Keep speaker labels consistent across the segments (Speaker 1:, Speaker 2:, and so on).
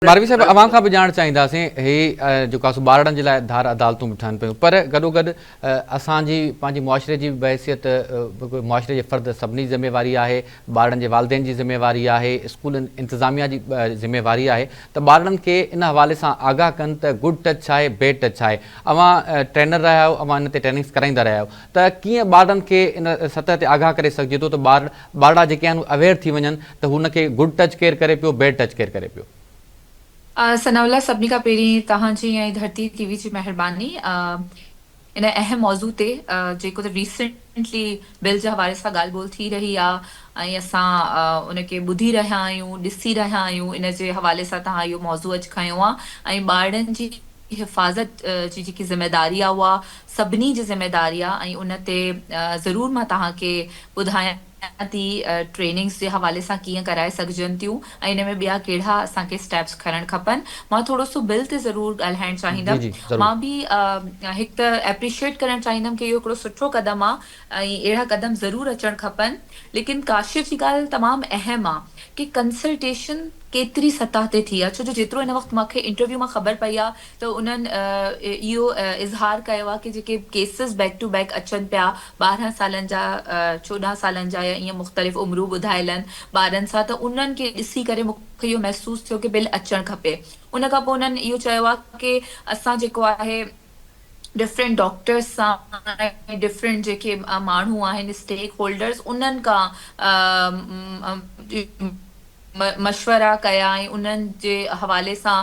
Speaker 1: मारवी साहब अवां खां भी ॼाण चाहींदासीं हे जेको आहे ॿारनि जे लाइ धार अदालतूं बि ठहनि पियूं पर गॾोगॾु असांजी पंहिंजी मुआशरे जी बहसियत मुआशरे जे फ़र्द सभिनी जी ज़िमेवारी आहे ॿारनि जे वालिदेन जी ज़िमेवारी आहे स्कूल इंतिज़ामिया जी ज़िमेवारी आहे त ॿारनि खे इन हवाले सां आगाह कनि त गुड टच छा आहे बैड छा आहे। अवां ट्रेनर रहिया आहियो अवां इन ते ट्रेनिंग्स कराईंदा रहिया आहियो त कीअं ॿारनि खे इन सतह ते आगाह करे सघिजे थो त ॿारड़ा जेके आहिनि अवेयर थी वञनि त हुनखे गुड टच केरु करे पियो बैड टच केरु करे पियो।
Speaker 2: सनाउल्ला सभिनी खां पहिरीं तव्हांजी ऐं धरती टीवी जी महिरबानी इन अहम मौज़ू ते जेको त रिसेंटली बिल जे हवाले सां ॻाल्हि ॿोल थी रही आहे ऐं असां उनखे ॿुधी रहिया आहियूं ॾिसी रहिया आहियूं इन जे हवाले सां तव्हां इहो मौज़ू अॼु खयो आहे ऐं ॿारनि जी हिफ़ाज़त जी जेकी ज़िमेदारी आहे उहा सभिनी जी ज़िमेदारी आहे ऐं उन ते ज़रूरु मां तव्हांखे ॿुधायां थी ट्रेनिंग्स जे हवाले सां कीअं कराए सघजनि थियूं ऐं इन में ॿिया कहिड़ा असांखे स्टेप्स खणणु खपनि। मां थोरो सो बिल ते ज़रूरु ॻाल्हाइणु
Speaker 1: जी
Speaker 2: चाहींदमि।
Speaker 1: जी ज़रूरु।
Speaker 2: मां बि हिकु त एप्रिशिएट करणु चाहींदमि कि इहो हिकिड़ो सुठो क़दम आहे ऐं अहिड़ा क़दम ज़रूरु अचणु खपनि। लेकिन काशिफ जी ॻाल्हि तमामु अहम आहे कि कंसल्टेशन केतिरी सतह ते थी आहे छो जो जेतिरो हिन वक़्तु मूंखे इंटरव्यू मां ख़बर पई आहे त उन्हनि इहो इज़हार कयो आहे कि जेके केसिस बैक टू बैक अचनि पिया 12 सालनि जा 14 सालनि जा या ईअं मुख़्तलिफ़ उमिरूं ॿुधायल आहिनि ॿारनि सां त उन्हनि खे ॾिसी करे मूंखे इहो महसूसु थियो कि बिल अचणु खपे। उन खां पोइ उन्हनि इहो चयो आहे कि असां जेको आहे डिफरेंट डॉक्टर्स सां डिफरेंट जेके माण्हू आहिनि स्टेक होल्डर्स उन्हनि खां मशवरा कया ऐं उन्हनि जे हवाले सां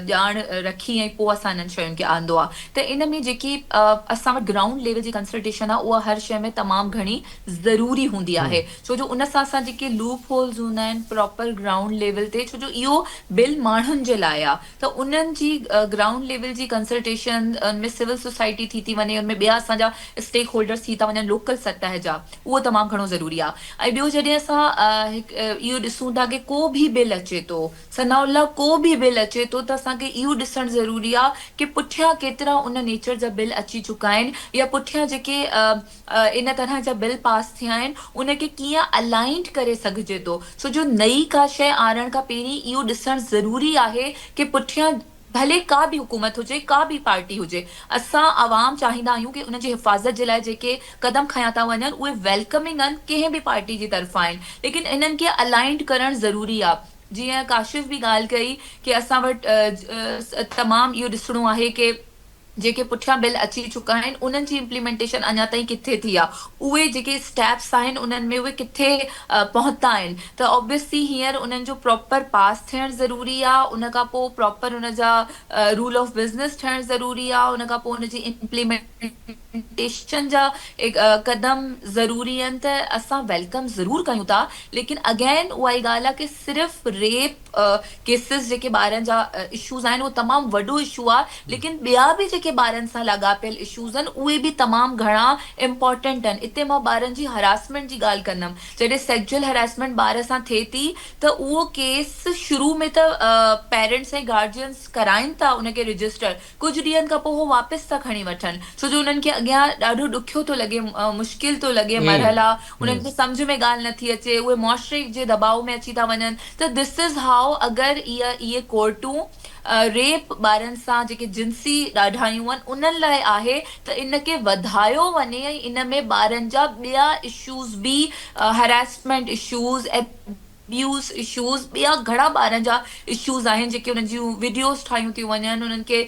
Speaker 2: ॼाण रखी ऐं पोइ असां इन्हनि शयुनि खे आंदो आहे त इन में जेकी असां वटि ग्राउंड लेवल जी कंसल्टेशन आहे उहा हर शइ में तमामु घणी ज़रूरी हूंदी आहे छो जो उन सां असां जेके लूप होल्स हूंदा आहिनि प्रॉपर ग्राउंड लेवल ते छो जो इहो बिल माण्हुनि जे लाइ आहे त उन्हनि जी ग्राउंड लेवल जी कंसल्टेशन उनमें सिविल सोसाइटी थी वञे उनमें ॿिया असांजा स्टेक होल्डर्स थी था वञनि लोकल सतह जा उहो तमामु घणो ज़रूरी आहे। ऐं ॿियो जॾहिं असां इहो ॾिसूं था कि को भी बिल अचे थो सनाउल्ला को भी बिल अचे थो त असांखे इहो ॾिसणु ज़रूरी आहे कि पुठियां केतिरा उन नेचर जा बिल अची चुका आहिनि या पुठियां जेके इन तरह जा बिल पास थिया आहिनि उनखे कीअं अलाइंड करे सघिजे थो छो जो नई का शइ आणण खां पहिरीं इहो ॾिसणु ज़रूरी आहे कि पुठियां भले का भी हुकूमत हुजे का भी पार्टी हुजे असां आवाम चाहींदा आहियूं कि उनजी हिफ़ाज़त जे लाइ जेके क़दम खयां था वञनि उहे वेलकमिंग आहिनि कंहिं भी पार्टी जी तरफ़ां आहिनि लेकिन इन्हनि खे अलाइंड करणु ज़रूरी आहे। जीअं काशिफ भी ॻाल्हि कई कि असां वटि तमामु इहो ॾिसणो आहे कि जेके पुठियां बिल अची चुका आहिनि उन्हनि जी इम्प्लीमेंटेशन अञा ताईं किथे थी आहे उहे जेके स्टेप्स आहिनि उन्हनि में उहे किथे पहुता आहिनि त ऑब्वियसली हींअर उन्हनि जो प्रॉपर पास थियणु ज़रूरी आहे उन खां पोइ प्रॉपर उन जा रूल ऑफ बिज़नेस थियणु ज़रूरी आहे उन खां पोइ उन जी इम्प्लीमेंटेशन जा क़दम ज़रूरी आहिनि त असां वेलकम ज़रूरु कयूं था लेकिन अगेन उहा ई ॻाल्हि आहे कि सिर्फ़ु रेप केसिस जेके ॿारनि जा इशूज़ आहिनि उहो तमामु वॾो इशू आहे लेकिन ॿिया बि जेके ॿारनि सां लाॻापियल इशूज़ आहिनि उहे बि तमामु घणा इम्पॉर्टेंट आहिनि। इते मां ॿारनि जी हरासमेंट जी ॻाल्हि कंदमि जॾहिं सेक्चुअल हरासमेंट ॿार सां थिए थी त उहो केस शुरू में त पेरेंट्स ऐं गार्जियंस कराइनि था उनखे रजिस्टर कुझु ॾींहंनि खां पोइ उहो वापसि था खणी वठनि छो जो उन्हनि खे अॻियां ॾाढो ॾुखियो थो लॻे मुश्किल थो लॻे मरहला उन्हनि खे सम्झ में ॻाल्हि नथी अचे उहे मुआशरे जे दबाव में अची था वञनि त दिस इज़ हाउ अगरि इहे कोर्टूं रेप ॿारनि सां जेके जिन्सी ॾाढायूं आहिनि उन्हनि लाइ आहे त इनखे वधायो वञे ऐं इन में ॿारनि जा ॿिया इशूज़ बि हरासमेंट इशूज़ अब्यूज़ इशूज़ ॿिया घणा ॿारनि जा इशूज़ आहिनि जेके उन्हनि जूं वीडियोज़ ठाहियूं थियूं वञनि उन्हनि खे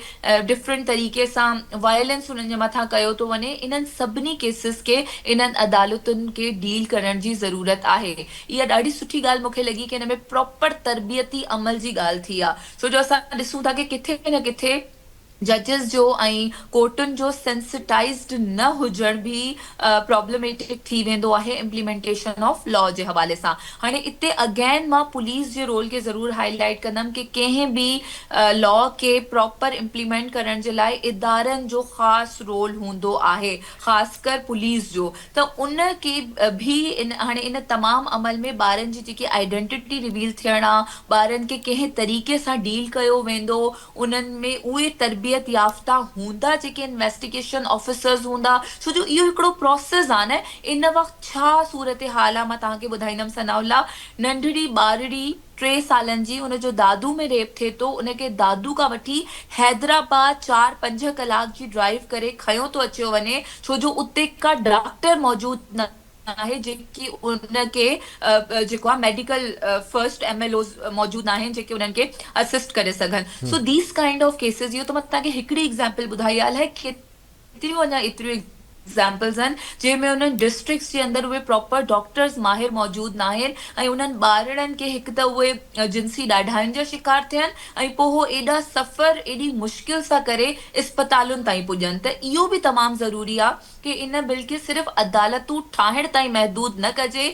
Speaker 2: डिफरेंट तरीक़े सां वायलेंस उन्हनि जे मथां कयो थो वञे इन्हनि सभिनी केसिस खे इन्हनि अदालतुनि खे डील करण जी ज़रूरत आहे। इहा ॾाढी सुठी ॻाल्हि मूंखे लॻी कि हिन में प्रॉपर तरबियती अमल जी ॻाल्हि थी आहे छो जो असां ॾिसूं था कि किथे न किथे जजिस जो ऐं कोर्टुनि जो सेंसिटाइज़्ड न हुजण भी प्रॉब्लमेटिक थी वेंदो आहे इम्प्लीमेंटेशन ऑफ लॉ जे हवाले सां। हाणे इते अगेन मां पुलिस जे रोल खे ज़रूरु हाईलाइट कंदमि कि कंहिं भी लॉ खे प्रॉपर इम्प्लीमेंट करण जे लाइ इदारनि जो ख़ासि रोल हूंदो आहे ख़ासि कर पुलिस जो त उन खे भी हाणे इन तमामु अमल में ॿारनि जी जेकी आइडेंटिटी रिवील थियण आहे ॿारनि खे कंहिं तरीक़े सां डील कयो वेंदो उन्हनि में उहे तरबियत तरबियत याफ़्ता हूंदा जेके इन्वेस्टिगेशन ऑफिसर्स हूंदा, छो जो इहो हिकिड़ो प्रोसेस आहे न। इन वक़्तु छा सूरत हाल आहे मां तव्हांखे ॿुधाईंदमि सनाउल्ला। नंढड़ी ॿारड़ी 3 सालनि जी, उनजो दादू में रेप थिए थो, उनखे दादू खां वठी हैदराबाद 4-5 कलाक जी ड्राइव करे खयो थो अचियो वञे, छो जो उते का डॉक्टर मौजूद न आहे जेकी उनखे जेको आहे मेडिकल फर्स्ट MLOs मौजूद आहिनि जेके उन्हनि खे असिस्ट करे सघनि। सो दीस काइंड ऑफ केसेस, इहो त मां तव्हांखे हिकिड़ी एग्जाम्पल ॿुधाई आहे, अलाए केतिरियूं अञा एतिरियूं एग्जाम्पल्स आहिनि जंहिंमें उन्हनि डिस्ट्रिक्ट्स जे अंदरि उहे प्रॉपर डॉक्टर्स माहिर मौजूद न आहिनि, ऐं उन्हनि ॿारनि खे हिकु त उहे जिन्सी ॾाढाइनि जा शिकार थियनि, ऐं पोइ हो एॾा सफ़र एॾी मुश्किल सां करे इस्पतालुनि ताईं पुॼनि। त इहो बि तमामु ज़रूरी आहे कि इन बिल खे सिर्फ़ु अदालतूं ठाहिण ताईं महदूद न कजे,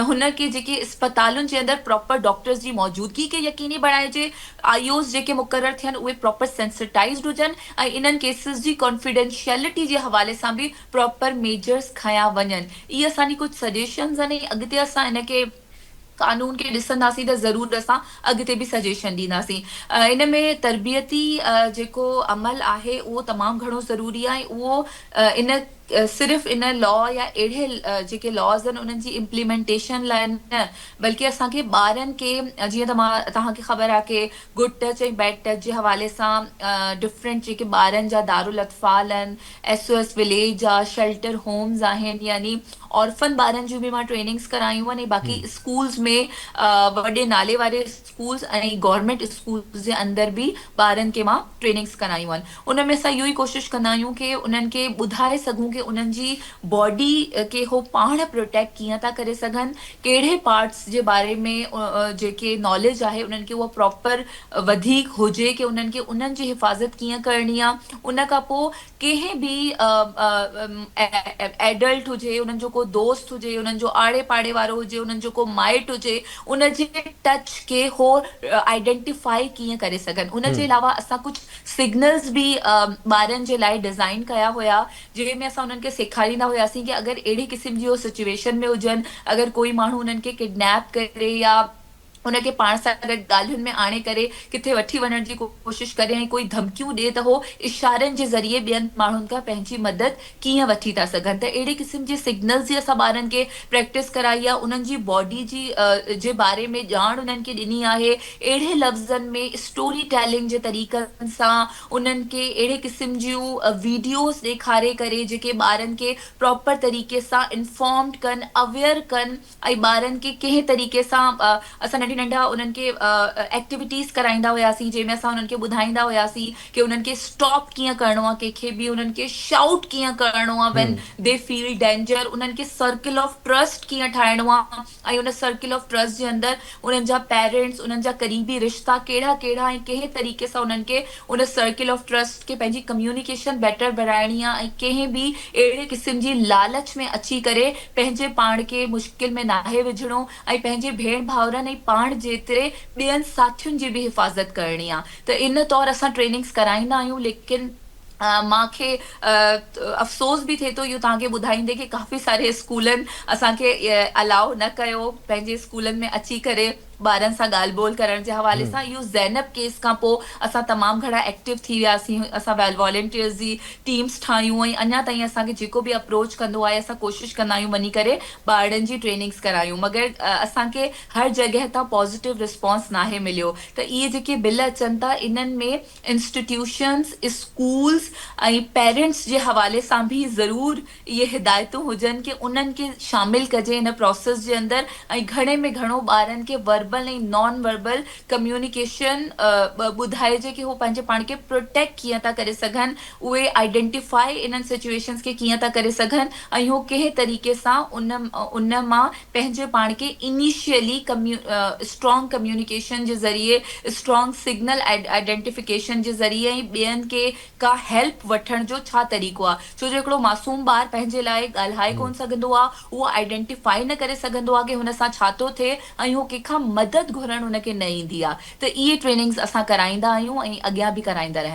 Speaker 2: हुनखे जेके इस्पतालुनि जे अंदरि प्रॉपर डॉक्टर्स जी मौजूदगी खे यकीनी बणाइजे, IOs जेके मुक़रर थियनि उहे प्रॉपर सेंसिटाइज़्ड हुजनि, ऐं इन्हनि केसिस जी कॉन्फिडेंशियलिटी जे हवाले सां बि प्रॉपर मेजर्स खया वञनि। इहे असांजी कुझु सजेशन्स आहिनि, अॻिते असां इनखे कानून खे ॾिसंदासीं त ज़रूरु असां अॻिते बि सजेशन ॾींदासीं। इन में तरबियती जेको अमल आहे उहो तमामु घणो ज़रूरी आहे। उहो इन सिर्फ़ु इन लॉ या अहिड़े जेके लॉज़ आहिनि उन्हनि जी इम्प्लीमेंटेशन लाइ न, बल्कि असांखे ॿारनि खे, जीअं त मां तव्हांखे ख़बर आहे कि गुड टच ऐं बैड टच जे हवाले सां डिफरेंट जेके ॿारनि जा दारुल अतफ़ाल आहिनि, SOS विलेज आहे, शेल्टर होम्स आहिनि, यानी ऑर्फन ॿारनि जूं बि मां ट्रेनिंग्स करायूं आहिनि, ऐं बाक़ी स्कूल्स में वॾे नाले वारे स्कूल्स ऐं गवर्नमेंट स्कूल्स जे अंदरि बि ॿारनि खे मां ट्रेनिंग्स करायूं आहिनि। उन में असां इहो ई कोशिशि कंदा आहियूं कि उन्हनि खे ॿुधाए सघूं कि उन्हनि जी बॉडी खे हो पाण प्रोटेक्ट कीअं था करे सघनि, कहिड़े पार्ट्स जे बारे में जेके नॉलेज आहे उन्हनि खे उहा प्रॉपर वधीक हुजे कि उन्हनि खे उन्हनि जी हिफ़ाज़त कीअं करणी आहे। उन खां पोइ कंहिं बि एडल्ट हुजे, उन्हनि जो को दोस्त हुजे, उन्हनि जो आड़े पाड़े वारो हुजे, उन्हनि जो को माइट हुजे, उन जे टच खे हो आइडेंटिफाई कीअं करे सघनि। उन जे अलावा असां कुझु सिग्नल्स बि ॿारनि जे लाइ डिज़ाइन कया हुया, जंहिंमें असां उन्हनि खे सेखारींदा हुआसीं कि अगरि अहिड़ी क़िस्म जी उहो सिचुएशन में हुजनि, अगरि कोई माण्हू उन्हनि खे किडनैप करे या उनखे पाण सां गॾु ॻाल्हियुनि में आणे करे किथे वठी वञण जी कोशिशि करे ऐं कोई धमकियूं ॾिए त हो इशारनि जे ज़रिए ॿियनि माण्हुनि खां पंहिंजी मदद कीअं वठी था सघनि। त अहिड़े क़िस्म जे सिग्नल्स जी असां ॿारनि खे प्रैक्टिस कराई आहे, उन्हनि जी बॉडी जी जे बारे में ॼाण उन्हनि खे ॾिनी आहे, अहिड़े लफ़्ज़नि में स्टोरी टेलिंग जे तरीक़नि सां उन्हनि खे अहिड़े क़िस्म जूं वीडियोस ॾेखारे करे जेके ॿारनि खे प्रॉपर तरीक़े सां इंफॉर्म्ड कनि, अवेयर कनि, ऐं ॿारनि खे कंहिं तरीक़े सां असां नंढा उन्हनि खे एक्टिविटीज़ कराईंदा हुआसीं, जंहिंमें असां उन्हनि खे ॿुधाईंदा हुआसीं कि उन्हनि खे स्टॉप कीअं करिणो आहे, कंहिंखे बि उन्हनि खे शाउट कीअं करिणो आहे व्हेन दे फील डेंजर, उन्हनि खे सर्कल ऑफ ट्रस्ट कीअं ठाहिणो आहे, ऐं उन सर्कल ऑफ ट्रस्ट जे अंदरि उन्हनि जा पेरेंट्स, उन्हनि जा क़रीबी रिश्ता कहिड़ा कहिड़ा ऐं कंहिं तरीक़े सां उन्हनि खे उन सर्कल ऑफ ट्रस्ट खे पंहिंजी कम्युनिकेशन बेटर बढ़ाइणी आहे, ऐं कंहिं बि अहिड़े क़िस्म जी लालच में अची करे पंहिंजे पाण खे मुश्किल में नाहे विझणो ऐं पंहिंजे भेण भाउरनि ऐं पाण जेतिरे ॿियनि साथियुनि जी बि हिफ़ाज़त करणी आहे। त इन तौरु असां ट्रेनिंग्स कराईंदा आहियूं, लेकिन मूंखे अफ़सोस बि थिए थो इहो तव्हांखे ॿुधाईंदे कि काफ़ी सारे स्कूलनि असांखे अलाउ न कयो पंहिंजे स्कूलनि में अची करे ॿारनि सां ॻाल्हि ॿोल करण जे हवाले सां। इहो ज़ैनब केस खां पोइ असां तमामु घणा एक्टिव थी वियासीं, असां वॉलंटियर्स जी टीम्स ठाहियूं, ऐं अञा ताईं असांखे जेको बि अप्रोच कंदो आहे असां कोशिशि कंदा आहियूं वञी करे ॿारनि जी ट्रेनिंग्स करायूं, मगर असांखे हर जॻह तां पॉज़िटिव रिस्पॉन्स नाहे मिलियो। त इहे जेके बिल अचनि था इन्हनि में इंस्टीट्यूशन्स, स्कूल्स ऐं पेरेंट्स जे हवाले सां बि ज़रूरु इहे हिदायतूं हुजनि कि उन्हनि खे शामिलु कजे इन प्रोसेस जे अंदरि, ऐं घणे में घणो ॿारनि खे वर्बल ऐं नॉन वर्बल कम्युनिकेशन ॿुधाइजे कि हो पंहिंजे पाण खे प्रोटेक्ट कीअं था करे सघनि, उहे आइडेंटिफाई इन्हनि सिचुएशन्स खे कीअं था करे सघनि, ऐं हो कंहिं तरीक़े सां उन मां पंहिंजे पाण खे इनिशियली स्ट्रॉन्ग कम्युनिकेशन जे ज़रिए, स्ट्रॉन्ग सिग्नल आइडेंटिफिकेशन जे ज़रिए ऐं ॿियनि खे का हेल्प वठण जो छा तरीक़ो आहे। छो जो हिकिड़ो मासूम ॿारु पंहिंजे लाइ ॻाल्हाए कोन सघंदो आहे, उहो आइडेंटिफाई न करे सघंदो आहे कि हुन सां छा थो थिए, ऐं उहो कंहिंखां मदद घुरणु हुनखे न ईंदी आहे। त इहे ट्रेनिंग्स असां कराईंदा आहियूं ऐं अॻियां बि कराईंदा रहंदा